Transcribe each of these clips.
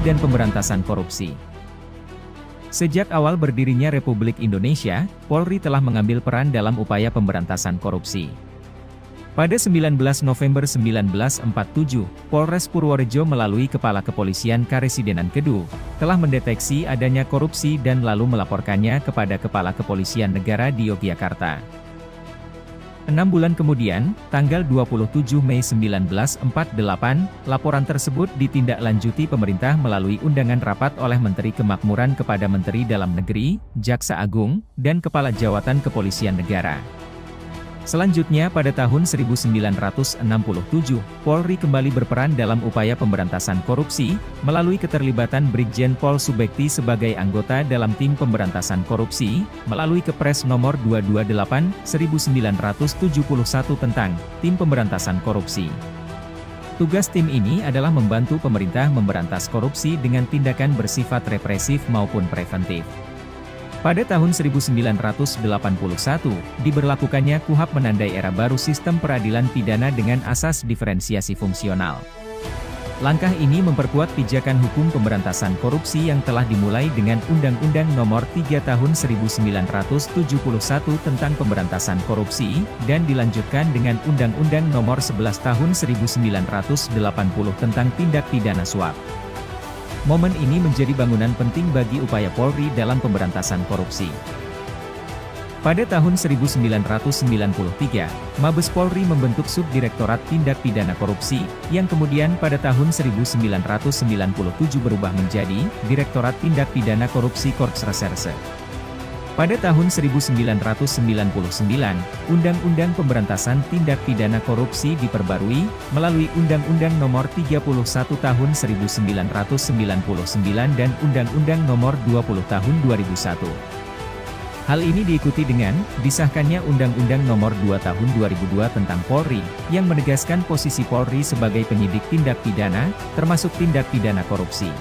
dan Pemberantasan Korupsi. Sejak awal berdirinya Republik Indonesia, Polri telah mengambil peran dalam upaya pemberantasan korupsi. Pada 19 November 1947, Polres Purworejo melalui Kepala Kepolisian Karesidenan Kedu, telah mendeteksi adanya korupsi dan lalu melaporkannya kepada Kepala Kepolisian Negara di Yogyakarta. 6 bulan kemudian, tanggal 27 Mei 1948, laporan tersebut ditindaklanjuti pemerintah melalui undangan rapat oleh Menteri Kemakmuran kepada Menteri Dalam Negeri, Jaksa Agung, dan Kepala Jawatan Kepolisian Negara. Selanjutnya pada tahun 1967, Polri kembali berperan dalam upaya pemberantasan korupsi, melalui keterlibatan Brigjen Pol Subekti sebagai anggota dalam tim pemberantasan korupsi, melalui Kepres nomor 228/1971 tentang Tim Pemberantasan Korupsi. Tugas tim ini adalah membantu pemerintah memberantas korupsi dengan tindakan bersifat represif maupun preventif. Pada tahun 1981, diberlakukannya KUHP menandai era baru sistem peradilan pidana dengan asas diferensiasi fungsional. Langkah ini memperkuat pijakan hukum pemberantasan korupsi yang telah dimulai dengan Undang-Undang Nomor 3 Tahun 1971 tentang Pemberantasan Korupsi, dan dilanjutkan dengan Undang-Undang Nomor 11 Tahun 1980 tentang Tindak Pidana Suap. Momen ini menjadi bangunan penting bagi upaya Polri dalam pemberantasan korupsi. Pada tahun 1993, Mabes Polri membentuk Subdirektorat Tindak Pidana Korupsi, yang kemudian pada tahun 1997 berubah menjadi Direktorat Tindak Pidana Korupsi Korps Reserse. Pada tahun 1999, Undang-Undang Pemberantasan Tindak Pidana Korupsi diperbarui, melalui Undang-Undang Nomor 31 Tahun 1999 dan Undang-Undang Nomor 20 Tahun 2001. Hal ini diikuti dengan disahkannya Undang-Undang Nomor 2 Tahun 2002 tentang Polri, yang menegaskan posisi Polri sebagai penyidik tindak pidana, termasuk tindak pidana korupsi.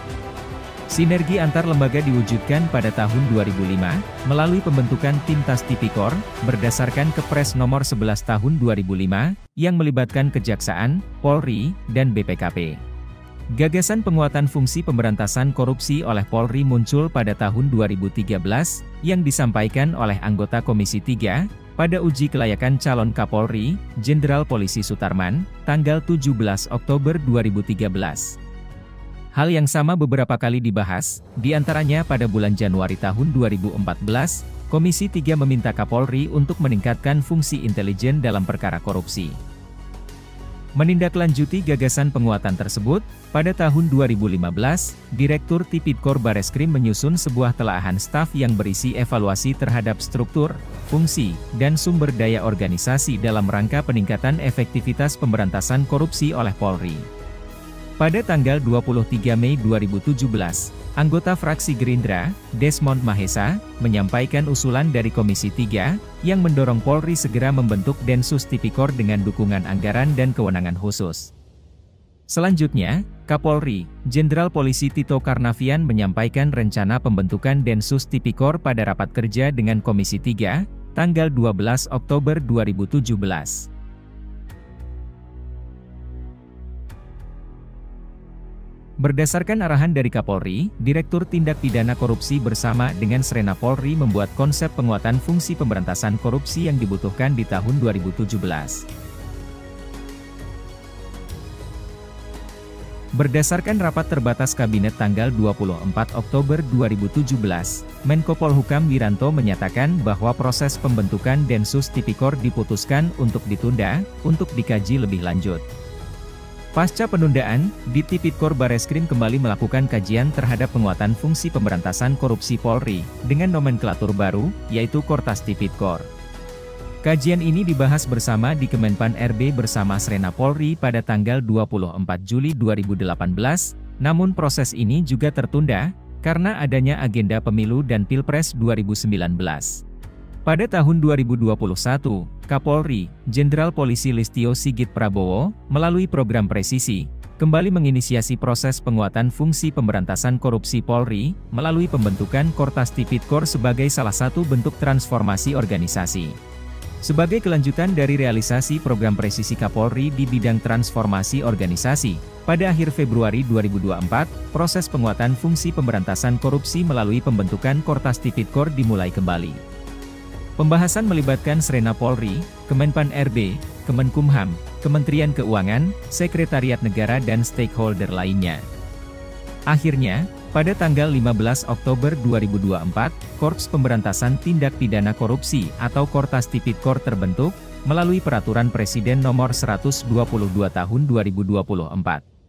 Sinergi antar lembaga diwujudkan pada tahun 2005, melalui pembentukan Tim Tas Tipikor, berdasarkan Kepres Nomor 11 Tahun 2005, yang melibatkan Kejaksaan, Polri, dan BPKP. Gagasan penguatan fungsi pemberantasan korupsi oleh Polri muncul pada tahun 2013, yang disampaikan oleh anggota Komisi 3, pada uji kelayakan calon Kapolri, Jenderal Polisi Sutarman, tanggal 17 Oktober 2013. Hal yang sama beberapa kali dibahas, diantaranya pada bulan Januari tahun 2014, Komisi 3 meminta Kapolri untuk meningkatkan fungsi intelijen dalam perkara korupsi. Menindaklanjuti gagasan penguatan tersebut, pada tahun 2015, Direktur Tipidkor Bareskrim menyusun sebuah telaahan staf yang berisi evaluasi terhadap struktur, fungsi, dan sumber daya organisasi dalam rangka peningkatan efektivitas pemberantasan korupsi oleh Polri. Pada tanggal 23 Mei 2017, anggota fraksi Gerindra, Desmond Mahesa, menyampaikan usulan dari Komisi 3, yang mendorong Polri segera membentuk Densus Tipikor dengan dukungan anggaran dan kewenangan khusus. Selanjutnya, Kapolri, Jenderal Polisi Tito Karnavian menyampaikan rencana pembentukan Densus Tipikor pada rapat kerja dengan Komisi 3, tanggal 12 Oktober 2017. Berdasarkan arahan dari Kapolri, Direktur Tindak Pidana Korupsi bersama dengan Srena Polri membuat konsep penguatan fungsi pemberantasan korupsi yang dibutuhkan di tahun 2017. Berdasarkan rapat terbatas Kabinet tanggal 24 Oktober 2017, Menko Polhukam Wiranto menyatakan bahwa proses pembentukan Densus Tipikor diputuskan untuk ditunda, untuk dikaji lebih lanjut. Pasca penundaan, Ditipidkor Bareskrim kembali melakukan kajian terhadap penguatan fungsi pemberantasan korupsi Polri, dengan nomenklatur baru, yaitu Kortas Tipidkor. Kajian ini dibahas bersama di Kemenpan RB bersama Srena Polri pada tanggal 24 Juli 2018, namun proses ini juga tertunda, karena adanya agenda pemilu dan Pilpres 2019. Pada tahun 2021, Kapolri, Jenderal Polisi Listio Sigit Prabowo, melalui program Presisi, kembali menginisiasi proses penguatan fungsi pemberantasan korupsi Polri, melalui pembentukan Kortas Tipidkor sebagai salah satu bentuk transformasi organisasi. Sebagai kelanjutan dari realisasi program presisi Kapolri di bidang transformasi organisasi, pada akhir Februari 2024, proses penguatan fungsi pemberantasan korupsi melalui pembentukan Kortas Tipikor dimulai kembali. Pembahasan melibatkan Srena Polri, Kemenpan RB, Kemenkumham, Kementerian Keuangan, Sekretariat Negara dan stakeholder lainnya. Akhirnya, pada tanggal 15 Oktober 2024, Korps Pemberantasan Tindak Pidana Korupsi atau Kortas Tipikor terbentuk, melalui Peraturan Presiden Nomor 122 Tahun 2024.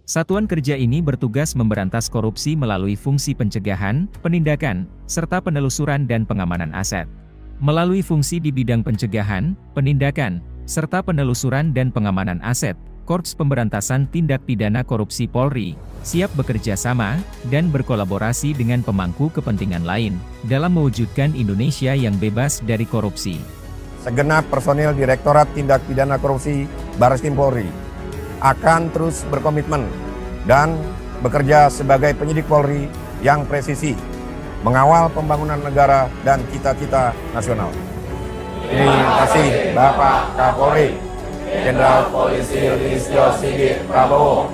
Satuan kerja ini bertugas memberantas korupsi melalui fungsi pencegahan, penindakan, serta penelusuran dan pengamanan aset. Melalui fungsi di bidang pencegahan, penindakan, serta penelusuran dan pengamanan aset, Korps Pemberantasan Tindak Pidana Korupsi Polri siap bekerja sama dan berkolaborasi dengan pemangku kepentingan lain dalam mewujudkan Indonesia yang bebas dari korupsi. Segenap personil Direktorat Tindak Pidana Korupsi Barreskrim Polri akan terus berkomitmen dan bekerja sebagai penyidik Polri yang presisi, mengawal pembangunan negara dan cita-cita nasional. Terima kasih Bapak Kapolri Jenderal Polisi Listio Sigit Prabowo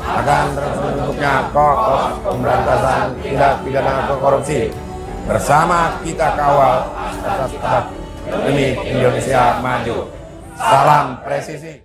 akan terus bentuknya Korps Pemberantasan Tindak Pidana Korupsi. Bersama kita kawal asas demi Indonesia maju. Salam presisi.